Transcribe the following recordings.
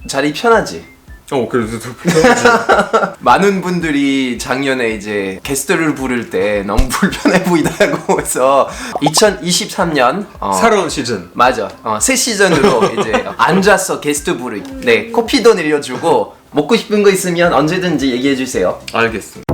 자리 편하지? 그래도 많은 분들이 작년에 이제 게스트를 부를 때 너무 불편해 보이다고 해서 2023년 새로운 시즌. 맞아. 새 시즌으로 이제 앉아서 게스트 부르기. 네, 커피도 내려주고 먹고 싶은 거 있으면 언제든지 얘기해 주세요. 알겠습니다.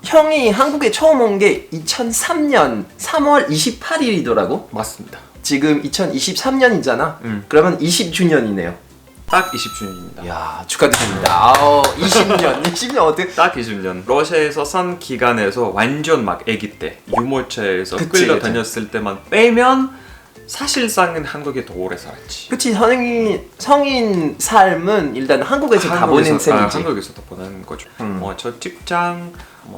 형이 한국에 처음 온 게 2003년 3월 28일이더라고. 맞습니다. 지금 2023년이잖아. 그러면 20주년이네요. 딱 20주년입니다. 이야, 축하드립니다. 20년 어떻게? 딱 20년. 러시아에서 산 기간에서 완전 막 아기 때 유모차에서 그치, 끌려다녔을 때만 빼면 사실상은 한국에 더 오래 살았지. 그치, 성인 삶은 일단 한국에서 다 보낸 셈이지. 한국에서 다 보낸 거죠. 첫 직장,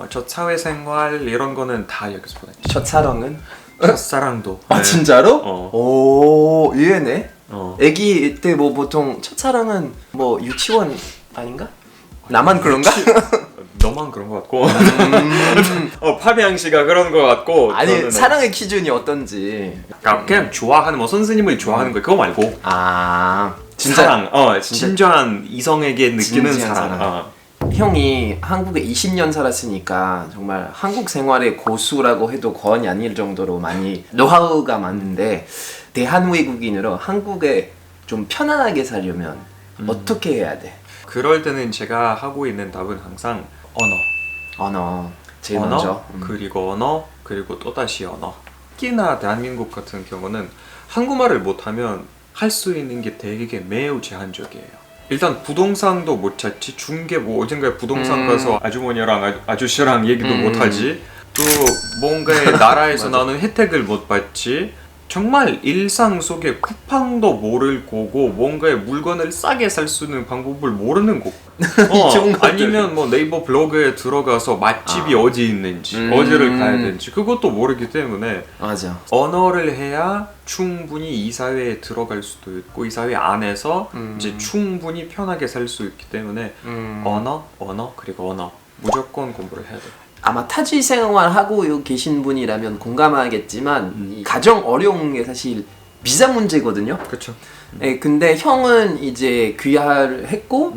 첫 사회생활 이런 거는 다 여기서 보냈지. 첫사랑은? 첫사랑도. 아, 네. 진짜로? 오, 의외네. 어. 애기 때 뭐 보통 첫사랑은 뭐 유치원 아닌가? 나만 그런가? 너만 그런 것 같고 파비앙 씨가 그런 것 같고 아니, 저는 사랑의 기준이 어떤지. 그냥 좋아하는 뭐 선생님을 좋아하는 거 그거 말고 진짜 사랑 진정한 이성에게 느끼는 진지한 사랑. 형이 한국에 20년 살았으니까 정말 한국 생활의 고수라고 해도 과언이 아닐 정도로 많이 노하우가 많은데 대한 외국인으로 한국에 좀 편안하게 살려면 어떻게 해야 돼? 그럴 때는 제가 하고 있는 답은 항상 언어 제일 언어 먼저. 그리고 언어 그리고 또다시 언어. 특히나 대한민국 같은 경우는 한국말을 못하면 할 수 있는 게 되게 매우 제한적이에요. 일단 부동산도 못 찾지. 중개 뭐 어딘가에 부동산 가서 아주머니랑 아저씨랑 얘기도 못 하지. 또 뭔가의 나라에서 나오는 혜택을 못 받지. 정말 일상 속에 쿠팡도 모를 거고 뭔가의 물건을 싸게 살 수 있는 방법을 모르는 거고 아니면 뭐 네이버 블로그에 들어가서 맛집이 어디 있는지 어디를 가야 되는지 그것도 모르기 때문에 맞아. 언어를 해야 충분히 이 사회에 들어갈 수도 있고 이 사회 안에서 이제 충분히 편하게 살 수 있기 때문에 언어 그리고 언어 무조건 공부를 해야 돼요. 아마 타지 생활하고 계신 분이라면 공감하겠지만 이 가장 어려운 게 사실 비자 문제거든요. 그렇죠. 네, 근데 형은 이제 귀화를 했고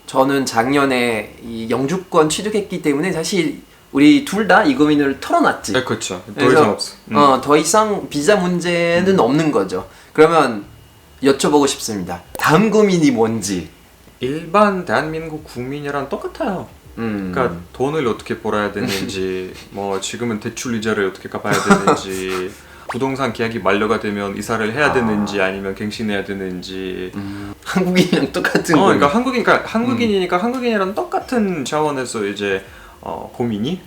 저는 작년에 이 영주권 취득했기 때문에 사실 우리 둘 다 이 고민을 털어놨지. 네, 그렇죠. 더 이상 없어. 더 이상 비자 문제는 없는 거죠. 그러면 여쭤보고 싶습니다. 다음 고민이 뭔지. 일반 대한민국 국민이랑 똑같아요. 그러니까 돈을 어떻게 벌어야 되는지, 뭐 지금은 대출 이자를 어떻게 갚아야 되는지, 부동산 계약이 만료가 되면 이사를 해야 되는지 아니면 갱신해야 되는지. 한국인이랑 똑같은 거. 그러니까 한국인이니까 한국인이랑 똑같은 차원에서 이제 고민이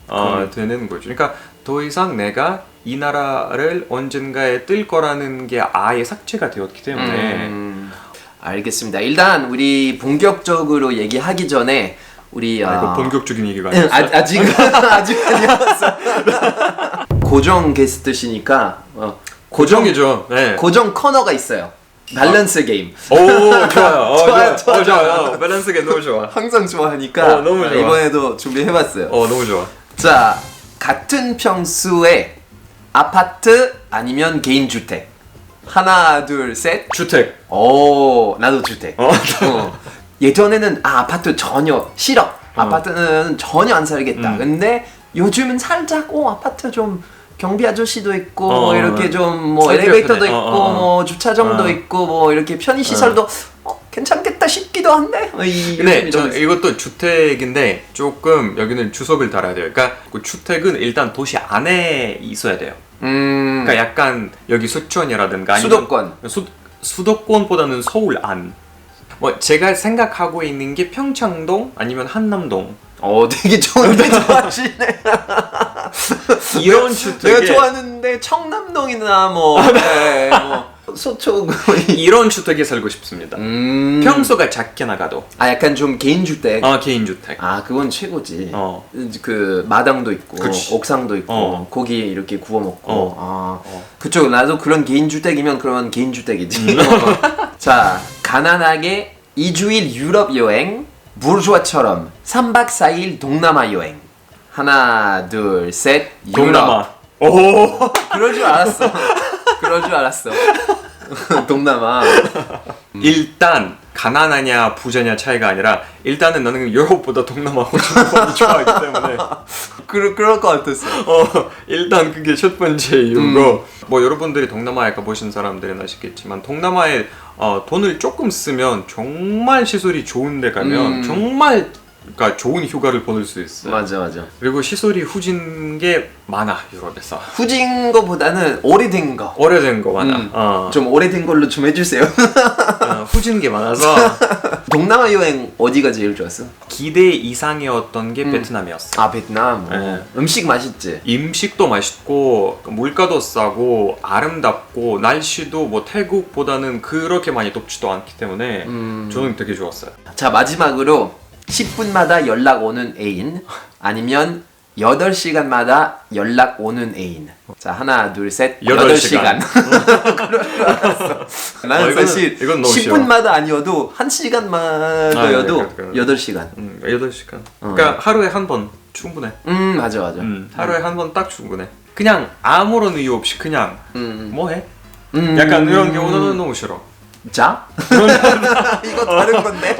되는 거죠. 그러니까 더 이상 내가 이 나라를 언젠가에 뜰 거라는 게 아예 삭제가 되었기 때문에. 알겠습니다. 일단 우리 본격적으로 얘기하기 전에 우리 이거 본격적인 얘기가 아니었어. 아직 아니었어. 고정 게스트시니까 고정이죠. 네. 고정 코너가 있어요. 밸런스 게임. 오 좋아요. 좋아요. 밸런스 게임 너무 좋아. 항상 좋아하니까 너무 좋아. 이번에도 준비해봤어요. 너무 좋아. 자, 같은 평수에 아파트 아니면 개인 주택. 하나, 둘, 셋. 주택. 오, 나도 주택. 예전에는 아파트 전혀 싫어. 아파트는 전혀 안 살겠다. 근데 요즘은 살짝 아파트 좀 경비 아저씨도 있고 뭐 이렇게 좀 뭐 엘리베이터도 있고 뭐 주차장도 있고 뭐 이렇게 편의 시설도 괜찮겠다 싶기도 한데. 근데 이것도 주택인데 조금 여기는 주석을 달아야 돼요. 그러니까 그 주택은 일단 도시 안에 있어야 돼요. 그러니까 약간 여기 수천이라든가 아니면 수도권보다는 서울 안. 뭐 제가 생각하고 있는 게 평창동 아니면 한남동. 되게 좋은데 좋아하시네. 이런 주택에 내가 좋아하는데 청남동이나 뭐 서초 이런 주택에 살고 싶습니다. 평수가 작게 나가도. 약간 좀 개인 주택. 개인 주택. 그건 최고지. 그 마당도 있고 그치. 옥상도 있고 고기 이렇게 구워 먹고. 그쪽 나도 그런 개인 주택이면 그러면 개인 주택이지. 자, 가난하게 2주일 유럽 여행, 부르주아처럼 3박 4일 동남아 여행. 하나, 둘, 셋. 동남아. 그럴 줄 알았어. 동남아. 일단 가난하냐 부자냐 차이가 아니라 일단은 나는 유럽보다 동남아 훨씬 더 좋아하기 때문에 그럴 것 같았어요. 일단 그게 첫 번째 이유고 뭐 여러분들이 동남아에 가보신 사람들은 아시겠지만 동남아에 돈을 조금 쓰면 정말 시설이 좋은 데 가면 정말 그러니까 좋은 휴가를 보낼 수 있어요. 맞아. 그리고 시설이 후진 게 많아 유럽에서. 후진 거보다는 오래된 거. 오래된 거 많아. 좀 오래된 걸로 좀 해주세요. 후진 게 많아서. 동남아 여행 어디가 제일 좋았어? 기대 이상이었던 게 베트남이었어. 아 베트남. 네. 음식 맛있지. 음식도 맛있고 물가도 싸고 아름답고 날씨도 뭐 태국보다는 그렇게 많이 덥지도 않기 때문에 저는 되게 좋았어요. 자 마지막으로 10분마다 연락 오는 애인 아니면 8시간마다 연락 오는 애인. 자 하나 둘 셋 8시간. 나는 사실 이건 너무 10분마다 아니어도 1시간마다여도 그러니까. 8시간. 8시간. 그러니까 하루에 한 번 충분해. 맞아. 하루에 한 번 딱 충분해. 그냥 아무런 이유 없이 그냥 뭐 해? 음. 약간 이런 경우는 너무 싫어. 자? 이거 다른 건데?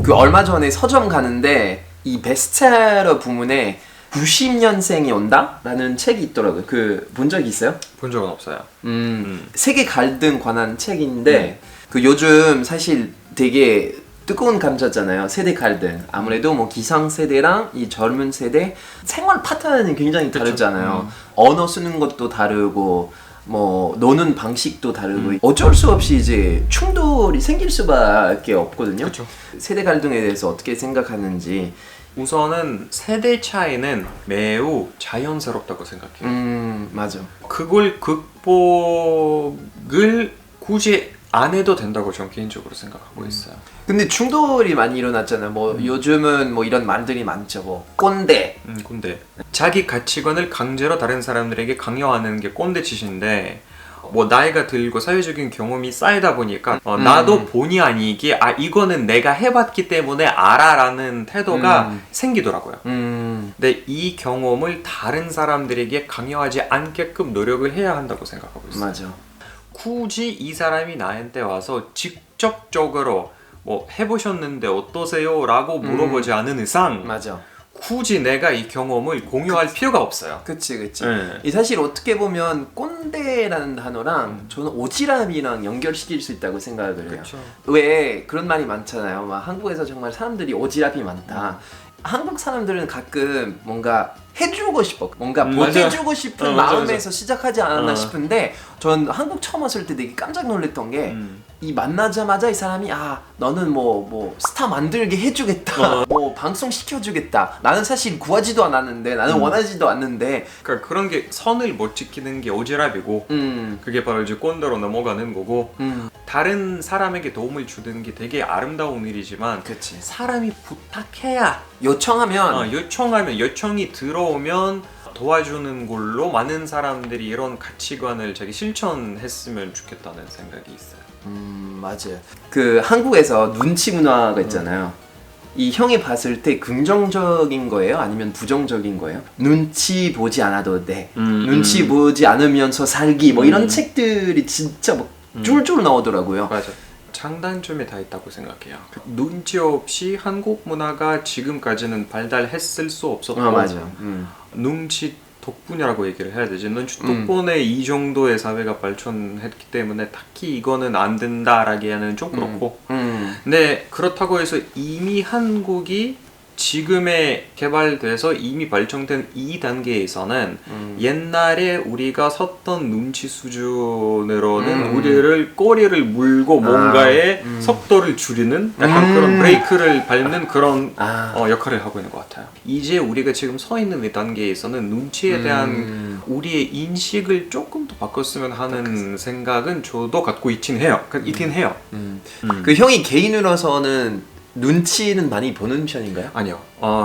그 얼마 전에 서점 가는데 이 베스트셀러 부문에 90년생이 온다? 라는 책이 있더라고요. 그 본 적 있어요? 본 적은 없어요. 세계 갈등 관한 책인데 그 요즘 사실 되게 뜨거운 감자잖아요. 세대 갈등. 아무래도 뭐 기성세대랑 이 젊은 세대 생활 패턴이 굉장히 다르잖아요. 언어 쓰는 것도 다르고 뭐 노는 방식도 다르고 어쩔 수 없이 이제 충돌이 생길 수밖에 없거든요. 그쵸. 세대 갈등에 대해서 어떻게 생각하는지. 우선은 세대 차이는 매우 자연스럽다고 생각해요. 맞아. 그걸 극복을 굳이 안 해도 된다고 저는 개인적으로 생각하고 있어요. 근데 충돌이 많이 일어났잖아요. 뭐 요즘은 뭐 이런 말들이 많죠. 뭐 꼰대. 꼰대. 자기 가치관을 강제로 다른 사람들에게 강요하는 게 꼰대 짓인데 뭐 나이가 들고 사회적인 경험이 쌓이다 보니까 나도 본의 아니게 이거는 내가 해봤기 때문에 알아라는 태도가 생기더라고요. 근데 이 경험을 다른 사람들에게 강요하지 않게끔 노력을 해야 한다고 생각하고 있어요. 맞아. 굳이 이 사람이 나한테 와서 직접적으로 뭐 해보셨는데 어떠세요? 라고 물어보지 않은 이상 맞아. 굳이 내가 이 경험을 공유할 필요가 없어요. 그치. 네. 이 사실 어떻게 보면 꼰대라는 단어랑 저는 오지랖이랑 연결시킬 수 있다고 생각을 해요. 그쵸. 왜 그런 말이 많잖아요. 막 한국에서 정말 사람들이 오지랖이 많다. 한국 사람들은 가끔 뭔가 해주고 싶어. 뭔가 보태주고 싶은 마음에서 시작하지 않았나 싶은데 전 한국 처음 왔을 때 되게 깜짝 놀랐던 게 이 만나자마자 이 사람이 너는 뭐 스타 만들게 해주겠다. 뭐 방송 시켜주겠다. 나는 사실 구하지도 않았는데 나는 원하지도 않는데 그러니까 그런 게 선을 못 지키는 게 오지랖이고 그게 바로 이제 꼰대로 넘어가는 거고 다른 사람에게 도움을 주는 게 되게 아름다운 일이지만 그치. 사람이 부탁해야 요청하면 요청이 들어오면 도와주는 걸로 많은 사람들이 이런 가치관을 자기 실천했으면 좋겠다는 생각이 있어요. 맞아요. 그 한국에서 눈치 문화가 있잖아요. 이 형이 봤을 때 긍정적인 거예요? 아니면 부정적인 거예요? 눈치 보지 않아도 돼. 눈치 보지 않으면서 살기 뭐 이런 책들이 진짜 뭐 쫄쫄 나오더라고요. 맞아. 장단점이 다 있다고 생각해요. 눈치 없이 한국 문화가 지금까지는 발달했을 수 없었고 맞아. 눈치 덕분이라고 얘기를 해야 되지. 눈치 덕분에 이 정도의 사회가 발전했기 때문에 딱히 이거는 안 된다라기에는 좀 그렇고 근데 그렇다고 해서 이미 한국이 지금에 개발돼서 이미 발전된 이 단계에서는 옛날에 우리가 섰던 눈치 수준으로는 우리를 꼬리를 물고 뭔가의 속도를 줄이는 약간 그런 브레이크를 밟는 그런 역할을 하고 있는 것 같아요. 이제 우리가 지금 서 있는 이 단계에서는 눈치에 대한 우리의 인식을 조금 더 바꿨으면 하는 생각은 저도 갖고 있긴 해요. 그 형이 개인으로서는 눈치는 많이 보는 편인가요? 아니요.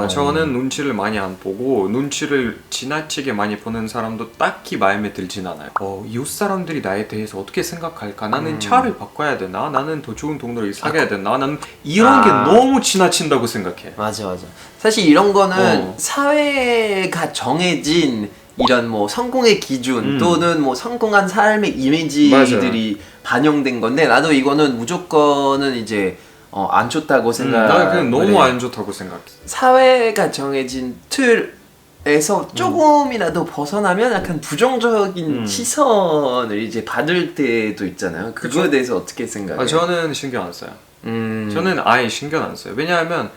저는 눈치를 많이 안 보고 눈치를 지나치게 많이 보는 사람도 딱히 마음에 들진 않아요. 이웃 사람들이 나에 대해서 어떻게 생각할까? 나는 차를 바꿔야 되나? 나는 더 좋은 동네를 사귀어야 되나? 나는 이런 게 너무 지나친다고 생각해. 맞아. 사실 이런 거는 사회가 정해진 이런 뭐 성공의 기준 또는 뭐 성공한 삶의 맞아요. 이미지들이 반영된 건데 나도 이거는 무조건은 이제 안 좋다고 생각. 나 그냥 너무 안 좋다고 생각해. 사회가 정해진 틀에서 조금이라도 벗어나면 약간 부정적인 시선을 이제 받을 때도 있잖아요. 그거에 그쵸? 대해서 어떻게 생각해요? 저는 신경 안 써요. 저는 아예 신경 안 써요. 왜냐하면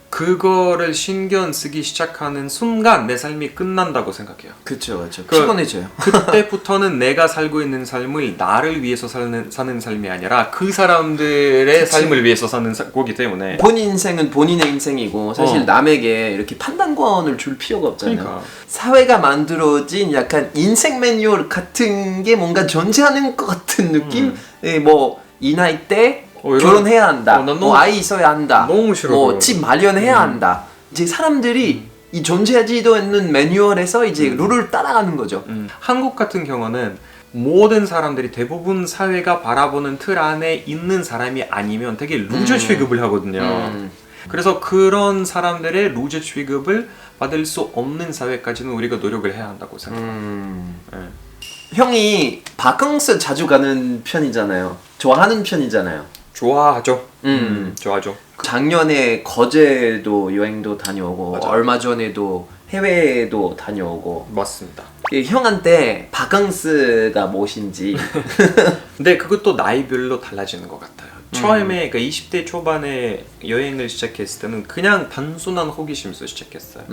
그거를 신경 쓰기 시작하는 순간 내 삶이 끝난다고 생각해요. 그쵸. 피곤해져요. 그때부터는 내가 살고 있는 삶을 나를 위해서 사는 삶이 아니라 그 사람들의 삶을 위해서 사는 거기 때문에 본인 인생은 본인의 인생이고 사실 남에게 이렇게 판단권을 줄 필요가 없잖아요. 그러니까. 사회가 만들어진 약간 인생 매뉴얼 같은 게 뭔가 존재하는 것 같은 느낌? 뭐 이 나이 때 결혼해야 한다. 난 뭐 아이 있어야 한다. 너무 싫어. 뭐 집 마련해야 한다. 이제 사람들이 이 존재하지도 않는 매뉴얼에서 이제 룰을 따라가는 거죠. 한국 같은 경우는 모든 사람들이 대부분 사회가 바라보는 틀 안에 있는 사람이 아니면 되게 루저 취급을 하거든요. 그래서 그런 사람들의 루저 취급을 받을 수 없는 사회까지는 우리가 노력을 해야 한다고 생각해요. 네. 형이 바캉스 자주 가는 편이잖아요. 좋아하는 편이잖아요. 좋아하죠. 좋아하죠. 작년에 거제도 여행도 다녀오고 맞아. 얼마 전에도 해외도 다녀오고. 맞습니다. 형한테 바캉스가 무엇인지. 근데 그것도 나이별로 달라지는 것 같아요. 처음에 그 20대 초반에 여행을 시작했을 때는 그냥 단순한 호기심에서 시작했어요.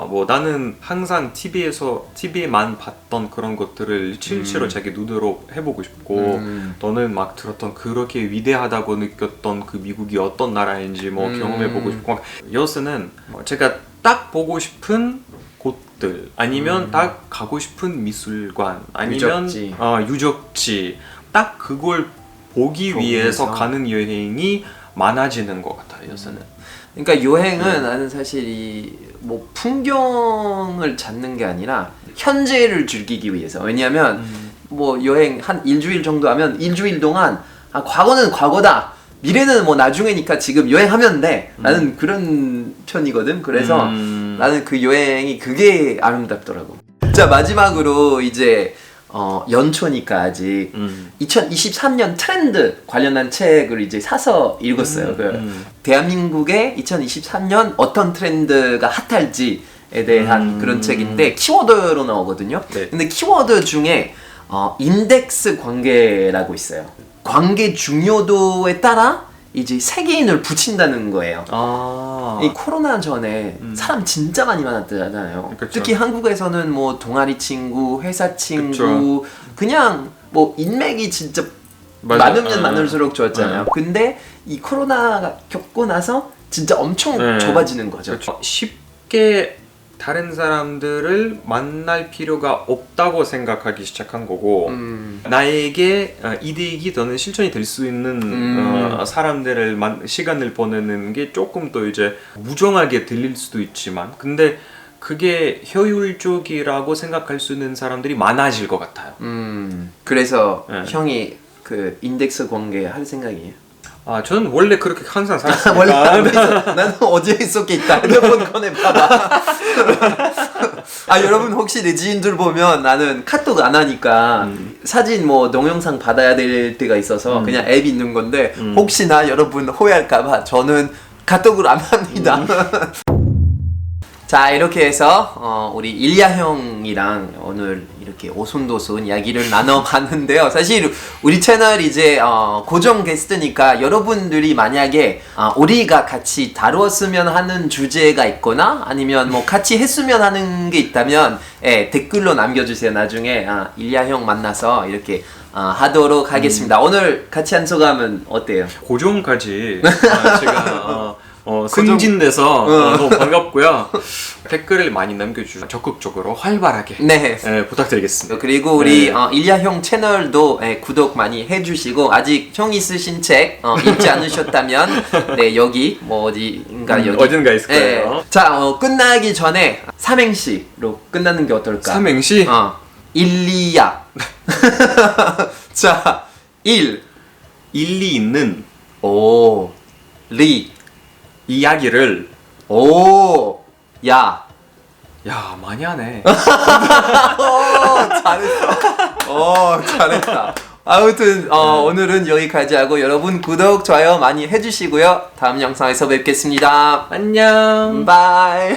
뭐 나는 항상 TV에만 봤던 그런 것들을 실제로 자기 눈으로 해보고 싶고 너는 막 들었던 그렇게 위대하다고 느꼈던 그 미국이 어떤 나라인지 뭐 경험해보고 싶고 여스는 제가 딱 보고 싶은 곳들 아니면 딱 가고 싶은 미술관 아니면 유적지 딱 그걸 보기 위해서 가는 여행이 많아지는 것 같아요, 요새는. 그러니까 여행은 나는 사실 이 뭐 풍경을 찾는 게 아니라 현재를 즐기기 위해서. 왜냐하면 뭐 여행 한 일주일 정도 하면 일주일 동안 과거는 과거다. 미래는 뭐 나중에니까 지금 여행하면 돼. 나는 그런 편이거든. 그래서 나는 그 여행이 그게 아름답더라고. 자, 마지막으로 이제 연초니까 아직 2023년 트렌드 관련한 책을 이제 사서 읽었어요. 대한민국의 2023년 어떤 트렌드가 핫할지에 대한 그런 책인데 키워드로 나오거든요. 네. 근데 키워드 중에 인덱스 관계라고 있어요. 관계 중요도에 따라 이제 세계인을 붙인다는 거예요. 이 코로나 전에 사람 진짜 많이 만났잖아요. 그쵸. 특히 한국에서는 뭐 동아리 친구, 회사 친구, 그쵸. 그냥 뭐 인맥이 진짜 맞아. 많으면 많을수록 좋았잖아요. 근데 이 코로나가 겪고 나서 진짜 엄청 좁아지는 거죠. 그쵸. 쉽게 다른 사람들을 만날 필요가 없다고 생각하기 시작한 거고 나에게 이득이 더는 실천이 될 수 있는 사람들을 시간을 보내는 게 조금 더 이제 무정하게 들릴 수도 있지만 근데 그게 효율적이라고 생각할 수 있는 사람들이 많아질 것 같아요. 그래서 형이 그 인덱스 관계 할 생각이에요? 저는 원래 그렇게 항상 살았어요. 원래 나는 어디에 있었겠다. 핸드폰 꺼내봐봐. 여러분 혹시 내 지인들 보면 나는 카톡 안 하니까 사진 뭐 동영상 받아야 될 때가 있어서 그냥 앱 있는 건데 혹시나 여러분 오해할까봐 저는 카톡을 안 합니다. 자, 이렇게 해서 우리 일야 형이랑 오늘 이렇게 오손도손 이야기를 나눠봤는데요. 사실 우리 채널 이제 고정 게스트니까 여러분들이 만약에 우리가 같이 다루었으면 하는 주제가 있거나 아니면 뭐 같이 했으면 하는 게 있다면 댓글로 남겨주세요. 나중에 일야 형 만나서 이렇게 하도록 하겠습니다. 오늘 같이 한 소감은 어때요? 고정까지 제가 승진돼서 너무 반갑고요. 댓글을 많이 남겨주시면 적극적으로 활발하게 부탁드리겠습니다. 그리고 우리 일야 형 채널도 구독 많이 해주시고 아직 형이 쓰신 책 읽지 않으셨다면 여기 뭐 어디인가 여기 어딘가 있을 거예요. 자, 끝나기 전에 삼행시로 끝나는 게 어떨까? 삼행시? 일리야. 자, 일리 있는 리 이야기를 야 야 많이 하네. 잘했어. 잘했다. 아무튼 오늘은 여기까지 하고 여러분 구독, 좋아요 많이 해주시고요. 다음 영상에서 뵙겠습니다. 안녕. 바이.